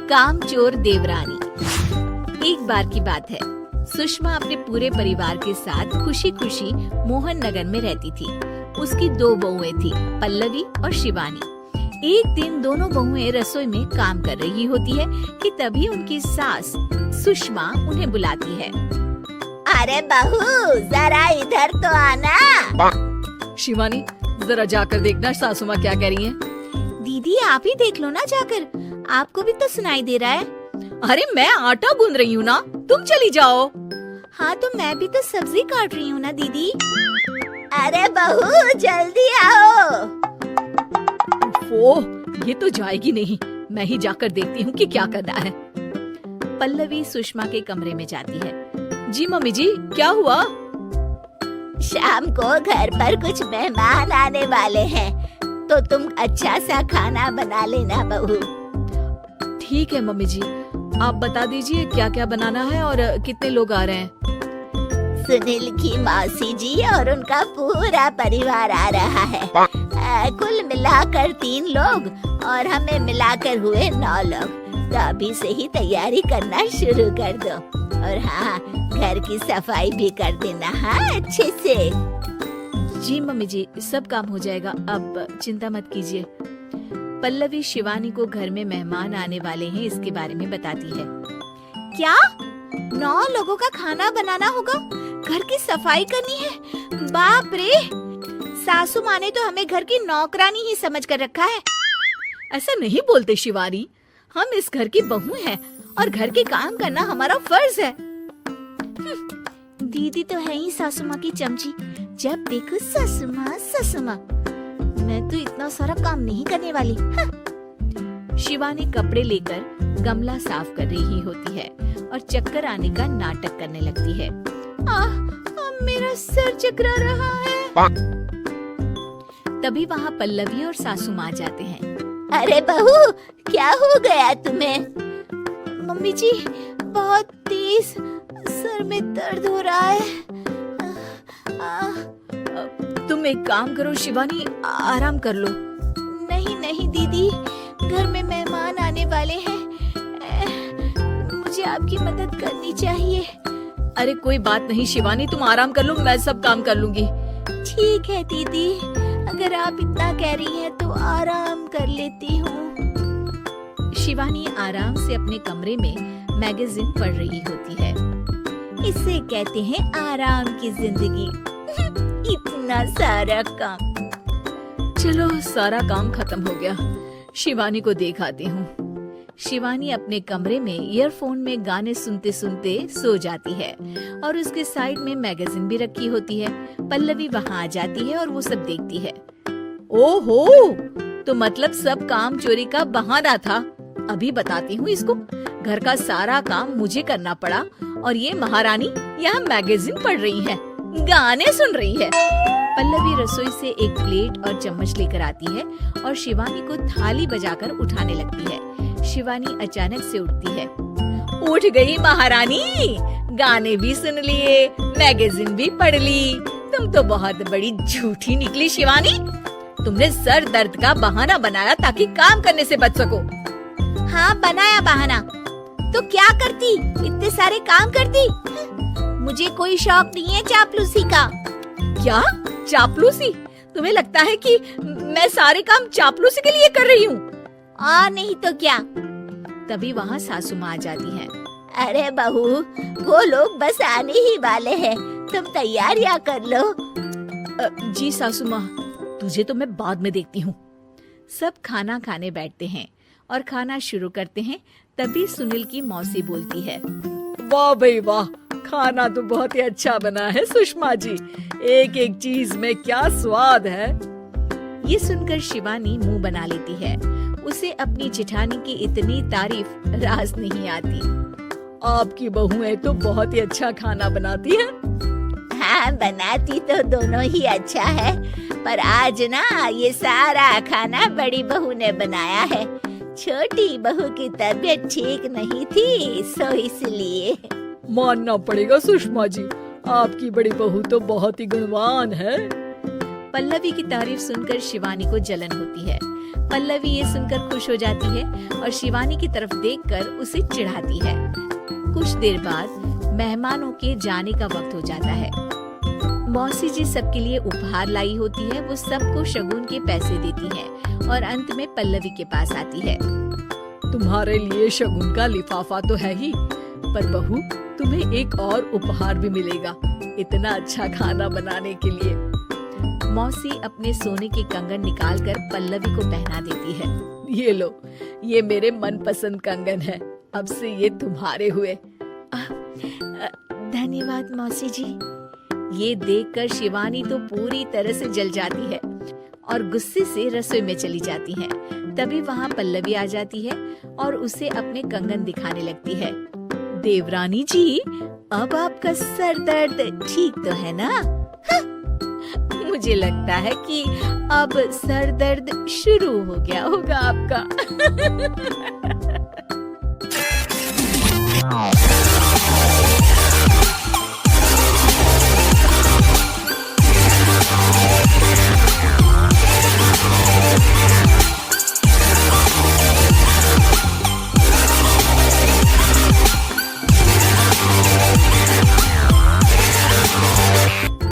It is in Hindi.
कामचोर देवरानी। एक बार की बात है, सुषमा अपने पूरे परिवार के साथ खुशी खुशी मोहन नगर में रहती थी। उसकी 2 बहुएं थी, पल्लवी और शिवानी। एक दिन दोनों बहुएं रसोई में काम कर रही होती है कि तभी उनकी सास सुषमा उन्हें बुलाती है। अरे बहू, जरा इधर तो आना। शिवानी, जरा जाकर देखना सासू माँ क्या कह रही हैं। दीदी आप ही देख लो ना जाकर, आपको भी तो सुनाई दे रहा है। अरे मैं आटा गूंद रही हूँ ना, तुम चली जाओ। हाँ तो मैं भी तो सब्जी काट रही हूँ ना दीदी। अरे बहू जल्दी आओ। ओह, ये तो जाएगी नहीं। मैं ही जाकर देखती हूँ कि क्या करना है। पल्लवी सुषमा के कमरे में जाती है। जी मम्मी जी, क्या हुआ? शाम को घर पर कुछ मेहमान आने वाले हैं, तो तुम अच्छा सा खाना बना लेना बहू। ठीक है मम्मी जी, आप बता दीजिए क्या क्या बनाना है और कितने लोग आ रहे हैं। सुनील की मौसी जी और उनका पूरा परिवार आ रहा है। कुल मिलाकर 3 लोग और हमें मिलाकर हुए 9 लोग। तो अभी से ही तैयारी करना शुरू कर दो। और हाँ, घर की सफाई भी कर देना, हाँ अच्छे से। जी मम्मी जी, सब काम हो जाएगा, अब चिंता मत कीजिए। पल्लवी शिवानी को घर में मेहमान आने वाले हैं इसके बारे में बताती है। क्या 9 लोगों का खाना बनाना होगा, घर की सफाई करनी है? बाप रे, सासू माँ ने तो हमें घर की नौकरानी ही समझ कर रखा है। ऐसा नहीं बोलते शिवानी, हम इस घर की बहू हैं और घर के काम करना हमारा फर्ज है। दीदी तो है ही सासू माँ की चमची, जब देखो सासू माँ सासू माँ। मैं तो इतना सारा काम नहीं करने वाली। शिवानी कपड़े लेकर गमला साफ कर रही होती है और चक्कर आने का नाटक करने लगती है। मेरा सर चकरा रहा है। तभी वहाँ पल्लवी और सासू माँ जाते हैं। अरे बहू, क्या हो गया तुम्हें? मम्मी जी, बहुत तेज सर में दर्द हो रहा है। तुम एक काम करो शिवानी, आराम कर लो। नहीं नहीं दीदी, घर में मेहमान आने वाले हैं, मुझे आपकी मदद करनी चाहिए। अरे कोई बात नहीं शिवानी, तुम आराम कर लो, मैं सब काम कर लूंगी। ठीक है दीदी, अगर आप इतना कह रही हैं तो आराम कर लेती हूँ। शिवानी आराम से अपने कमरे में मैगजीन पढ़ रही होती है। इसे कहते हैं आराम की जिंदगी। इतना सारा काम। चलो सारा काम खत्म हो गया, शिवानी को दिखाती हूँ। शिवानी अपने कमरे में ईयरफोन में गाने सुनते सुनते सो जाती है और उसके साइड में मैगजीन भी रखी होती है। पल्लवी वहाँ आ जाती है और वो सब देखती है। ओहो, तो मतलब सब काम चोरी का बहाना था। अभी बताती हूँ इसको। घर का सारा काम मुझे करना पड़ा और ये महारानी यहाँ मैगजीन पढ़ रही है, गाने सुन रही है। पल्लवी रसोई से एक प्लेट और चम्मच लेकर आती है और शिवानी को थाली बजाकर उठाने लगती है। शिवानी अचानक से उठती है। उठ गई महारानी, गाने भी सुन लिए, मैगजीन भी पढ़ ली। तुम तो बहुत बड़ी झूठी निकली शिवानी। तुमने सर दर्द का बहाना बनाया ताकि काम करने से बच सको। हाँ बनाया बहाना, तो क्या करती, इतने सारे काम करती। मुझे कोई शौक नहीं है चापलूसी का। क्या चापलूसी? तुम्हें लगता है कि मैं सारे काम चापलूसी के लिए कर रही हूँ? नहीं तो क्या। तभी वहाँ सासू माँ आ जाती हैं। अरे बहू, वो लोग बस आने ही वाले हैं, तुम तैयारियां कर लो। जी सासू माँ, तुझे तो मैं बाद में देखती हूँ। सब खाना खाने बैठते हैं और खाना शुरू करते हैं। तभी सुनील की मौसी बोलती है। वाह भाई वाह, खाना तो बहुत ही अच्छा बना है सुषमा जी। एक एक चीज में क्या स्वाद है। ये सुनकर शिवानी मुंह बना लेती है। उसे अपनी जेठानी की इतनी तारीफ रास नहीं आती। आपकी बहुएं तो बहुत ही अच्छा खाना बनाती है। हाँ, बनाती तो दोनों ही अच्छा है, पर आज ना ये सारा खाना बड़ी बहू ने बनाया है। छोटी बहू की तबीयत ठीक नहीं थी, सो इसलिए। मानना पड़ेगा सुषमा जी, आपकी बड़ी बहू तो बहुत ही गुणवान है। पल्लवी की तारीफ सुनकर शिवानी को जलन होती है। पल्लवी ये सुनकर खुश हो जाती है और शिवानी की तरफ देखकर उसे चिढ़ाती है। कुछ देर बाद मेहमानों के जाने का वक्त हो जाता है। मौसी जी सबके लिए उपहार लाई होती है। वो सबको शगुन के पैसे देती है और अंत में पल्लवी के पास आती है। तुम्हारे लिए शगुन का लिफाफा तो है ही, पर बहू तुम्हें एक और उपहार भी मिलेगा इतना अच्छा खाना बनाने के लिए। मौसी अपने सोने के कंगन निकालकर पल्लवी को पहना देती है। ये लो, ये मेरे मनपसंद कंगन है, अब से ये तुम्हारे हुए। धन्यवाद मौसी जी। ये देखकर शिवानी तो पूरी तरह से जल जाती है और गुस्से से रसोई में चली जाती है। तभी वहाँ पल्लवी आ जाती है और उसे अपने कंगन दिखाने लगती है। देवरानी जी, अब आपका सर दर्द ठीक तो है ना? मुझे लगता है कि अब सर दर्द शुरू हो गया होगा आपका।